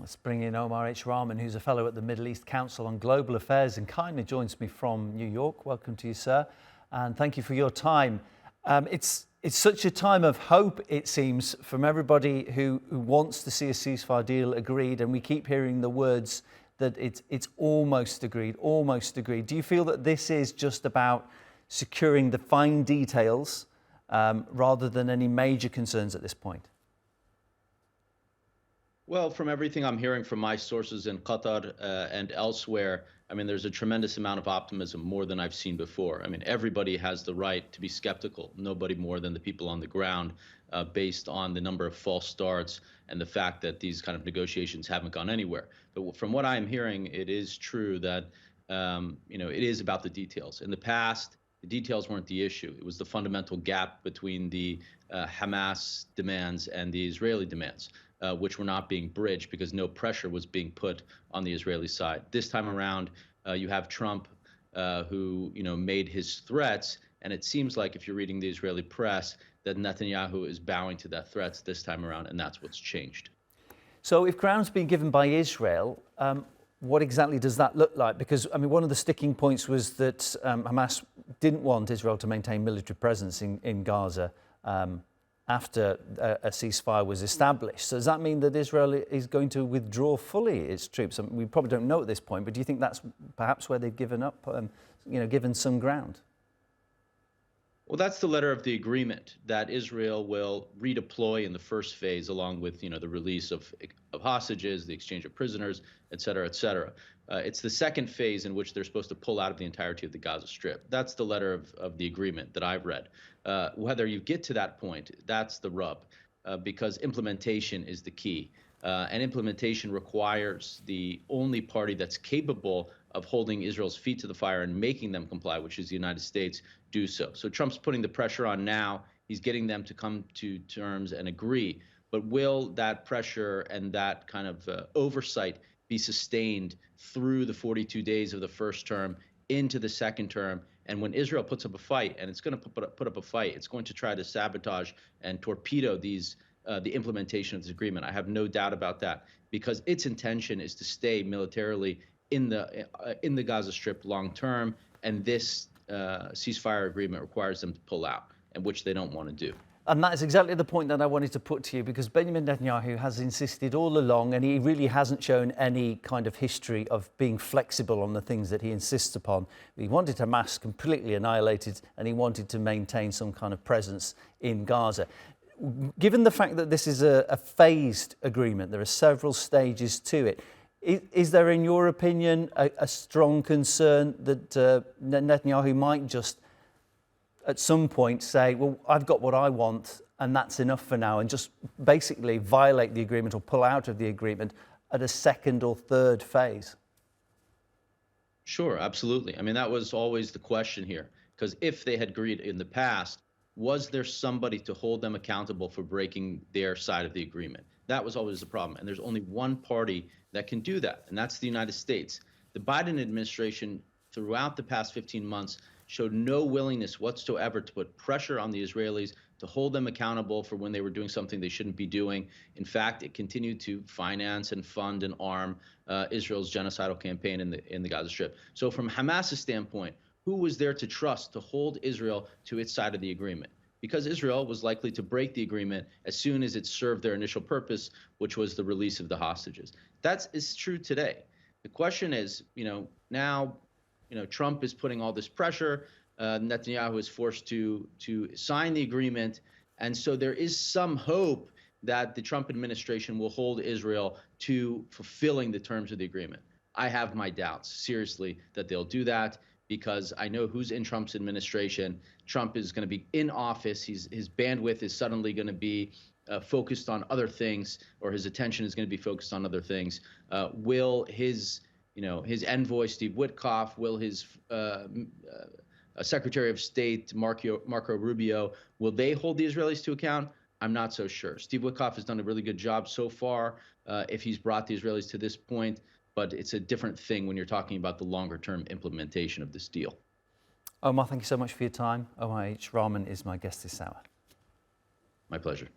Let's bring in Omar H Rahman, who's a fellow at the Middle East Council on Global Affairs and kindly joins me from New York. Welcome to you, sir, and thank you for your time. It's such a time of hope, it seems, from everybody who wants to see a ceasefire deal agreed, and we keep hearing the words that it's almost agreed, almost agreed. Do you feel that this is just about securing the fine details rather than any major concerns at this point? Well, from everything I'm hearing from my sources in Qatar and elsewhere, I mean, there's a tremendous amount of optimism, more than I've seen before. I mean, everybody has the right to be skeptical, nobody more than the people on the ground, based on the number of false starts and the fact that these kind of negotiations haven't gone anywhere. But from what I'm hearing, it is true that, it is about the details. In the past, the details weren't the issue. It was the fundamental gap between the Hamas demands and the Israeli demands. Which were not being bridged because no pressure was being put on the Israeli side. This time around, you have Trump, who made his threats, and it seems like, if you're reading the Israeli press, that Netanyahu is bowing to that threats this time around, and that's what's changed. So, if ground's been given by Israel, what exactly does that look like? Because I mean, one of the sticking points was that Hamas didn't want Israel to maintain military presence in Gaza. After a ceasefire was established. So does that mean that Israel is going to withdraw fully its troops? I mean, we probably don't know at this point, but do you think that's perhaps where they've given up, given some ground? Well, that's the letter of the agreement, that Israel will redeploy in the first phase, along with the release of hostages, the exchange of prisoners, et cetera, et cetera. It's the second phase in which they're supposed to pull out of the entirety of the Gaza Strip. That's the letter of the agreement that I've read. Whether you get to that point, that's the rub, because implementation is the key. And implementation requires the only party that's capable of holding Israel's feet to the fire and making them comply, which is the United States, do so. So Trump's putting the pressure on now. He's getting them to come to terms and agree. But will that pressure and that kind of oversight be sustained through the 42 days of the first term into the second term? And when Israel puts up a fight, and it's going to put up a fight, it's going to try to sabotage and torpedo the implementation of this agreement. I have no doubt about that, because its intention is to stay militarily in the Gaza Strip long term, and this ceasefire agreement requires them to pull out, and which they don't want to do. And that is exactly the point that I wanted to put to you, because Benjamin Netanyahu has insisted all along, and he really hasn't shown any kind of history of being flexible on the things that he insists upon. He wanted Hamas completely annihilated, and he wanted to maintain some kind of presence in Gaza. Given the fact that this is a phased agreement, there are several stages to it, is there, in your opinion, a strong concern that Netanyahu might just at some point say, well, I've got what I want and that's enough for now, and just basically violate the agreement or pull out of the agreement at a second or third phase? Sure, absolutely. I mean, that was always the question here, because if they had agreed in the past, was there somebody to hold them accountable for breaking their side of the agreement? That was always the problem. And there's only one party that can do that, and that's the United States. The Biden administration, throughout the past 15 months, showed no willingness whatsoever to put pressure on the Israelis to hold them accountable for when they were doing something they shouldn't be doing. In fact, it continued to finance and fund and arm Israel's genocidal campaign in the Gaza Strip. So from Hamas's standpoint, who was there to trust to hold Israel to its side of the agreement? Because Israel was likely to break the agreement as soon as it served their initial purpose, which was the release of the hostages. That is true today. The question is, now, Trump is putting all this pressure. Netanyahu is forced to sign the agreement. And so there is some hope that the Trump administration will hold Israel to fulfilling the terms of the agreement. I have my doubts, seriously, that they'll do that, because I know who's in Trump's administration. Trump is going to be in office. His bandwidth is suddenly going to be focused on other things, or his attention is going to be focused on other things. Will his envoy, Steve Witkoff, will his Secretary of State, Marco Rubio, will they hold the Israelis to account? I'm not so sure. Steve Witkoff has done a really good job so far, if he's brought the Israelis to this point. But it's a different thing when you're talking about the longer-term implementation of this deal. Omar, thank you so much for your time. Omar H Rahman is my guest this hour. My pleasure.